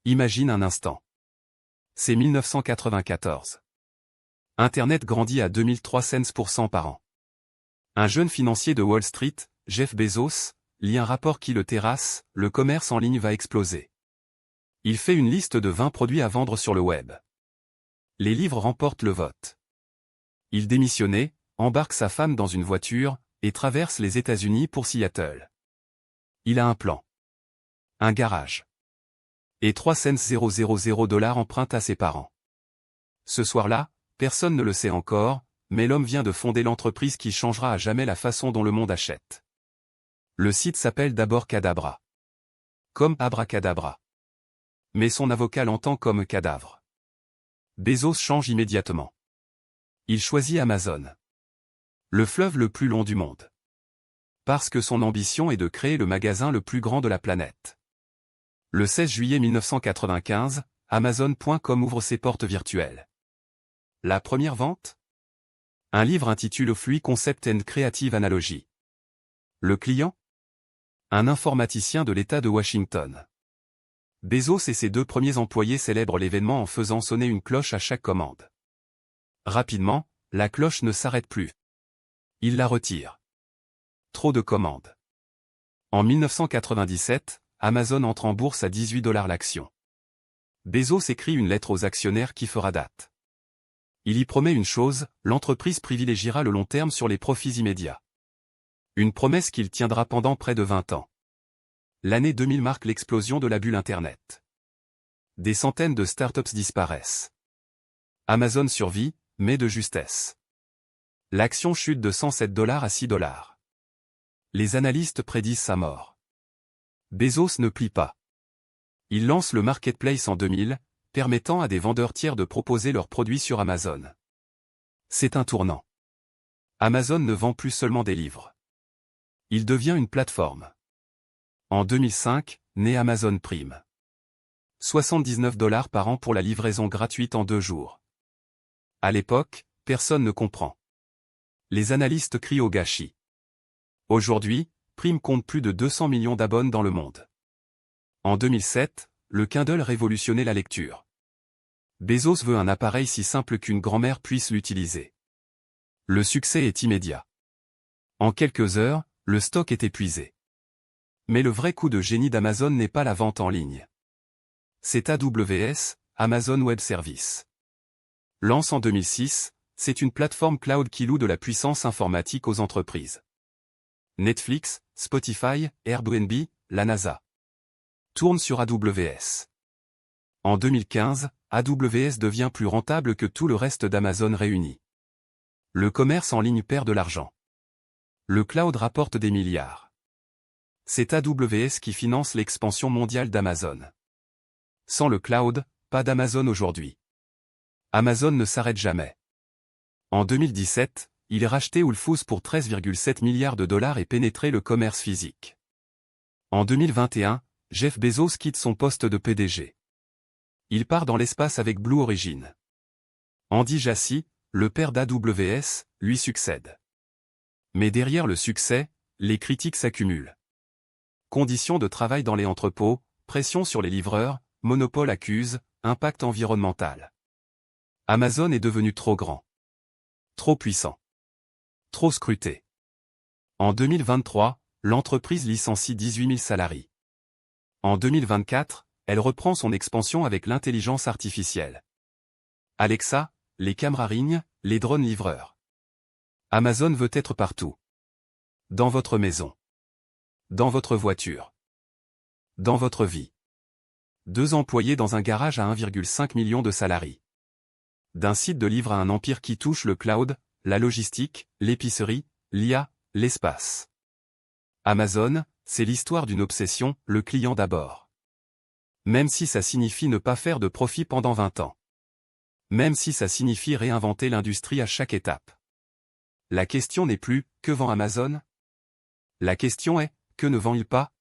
Imagine un instant. C'est 1994. Internet grandit à 2300% par an. Un jeune financier de Wall Street, Jeff Bezos, lit un rapport qui le terrasse, le commerce en ligne va exploser. Il fait une liste de 20 produits à vendre sur le web. Les livres remportent le vote. Il démissionne, embarque sa femme dans une voiture, et traverse les États-Unis pour Seattle. Il a un plan. Un garage. Et 3,000 $ empruntés à ses parents. Ce soir-là, personne ne le sait encore, mais l'homme vient de fonder l'entreprise qui changera à jamais la façon dont le monde achète. Le site s'appelle d'abord Cadabra. Comme abracadabra. Mais son avocat l'entend comme cadavre. Bezos change immédiatement. Il choisit Amazon. Le fleuve le plus long du monde. Parce que son ambition est de créer le magasin le plus grand de la planète. Le 16 juillet 1995, Amazon.com ouvre ses portes virtuelles. La première vente? Un livre intitulé Free Concept and Creative Analogy. Le client? Un informaticien de l'État de Washington. Bezos et ses 2 premiers employés célèbrent l'événement en faisant sonner une cloche à chaque commande. Rapidement, la cloche ne s'arrête plus. Il la retire. Trop de commandes. En 1997, Amazon entre en bourse à 18 $ l'action. Bezos écrit une lettre aux actionnaires qui fera date. Il y promet une chose, l'entreprise privilégiera le long terme sur les profits immédiats. Une promesse qu'il tiendra pendant près de 20 ans. L'année 2000 marque l'explosion de la bulle Internet. Des centaines de startups disparaissent. Amazon survit, mais de justesse. L'action chute de 107 $ à 6 $. Les analystes prédisent sa mort. Bezos ne plie pas. Il lance le marketplace en 2000, permettant à des vendeurs tiers de proposer leurs produits sur Amazon. C'est un tournant. Amazon ne vend plus seulement des livres. Il devient une plateforme. En 2005, naît Amazon Prime. 79 $ par an pour la livraison gratuite en 2 jours. À l'époque, personne ne comprend. Les analystes crient au gâchis. Aujourd'hui, Prime compte plus de 200 millions d'abonnés dans le monde. En 2007, le Kindle révolutionnait la lecture. Bezos veut un appareil si simple qu'une grand-mère puisse l'utiliser. Le succès est immédiat. En quelques heures, le stock est épuisé. Mais le vrai coup de génie d'Amazon n'est pas la vente en ligne. C'est AWS, Amazon Web Services. Lance en 2006, c'est une plateforme cloud qui loue de la puissance informatique aux entreprises. Netflix, Spotify, Airbnb, la NASA. Tourne sur AWS. En 2015, AWS devient plus rentable que tout le reste d'Amazon réuni. Le commerce en ligne perd de l'argent. Le cloud rapporte des milliards. C'est AWS qui finance l'expansion mondiale d'Amazon. Sans le cloud, pas d'Amazon aujourd'hui. Amazon ne s'arrête jamais. En 2017, il rachetait Whole Foods pour 13,7 milliards $ et pénétrait le commerce physique. En 2021, Jeff Bezos quitte son poste de PDG. Il part dans l'espace avec Blue Origin. Andy Jassy, le père d'AWS, lui succède. Mais derrière le succès, les critiques s'accumulent. Conditions de travail dans les entrepôts, pression sur les livreurs, monopole accuse, impact environnemental. Amazon est devenu trop grand. Trop puissant. Trop scruté. En 2023, l'entreprise licencie 18 000 salariés. En 2024, elle reprend son expansion avec l'intelligence artificielle. Alexa, les caméras Ring, les drones livreurs. Amazon veut être partout. Dans votre maison. Dans votre voiture. Dans votre vie. 2 employés dans un garage à 1,5 million de salariés. D'un site de livres à un empire qui touche le cloud, la logistique, l'épicerie, l'IA, l'espace. Amazon, c'est l'histoire d'une obsession, le client d'abord. Même si ça signifie ne pas faire de profit pendant 20 ans. Même si ça signifie réinventer l'industrie à chaque étape. La question n'est plus, que vend Amazon? La question est, que ne vend-il pas?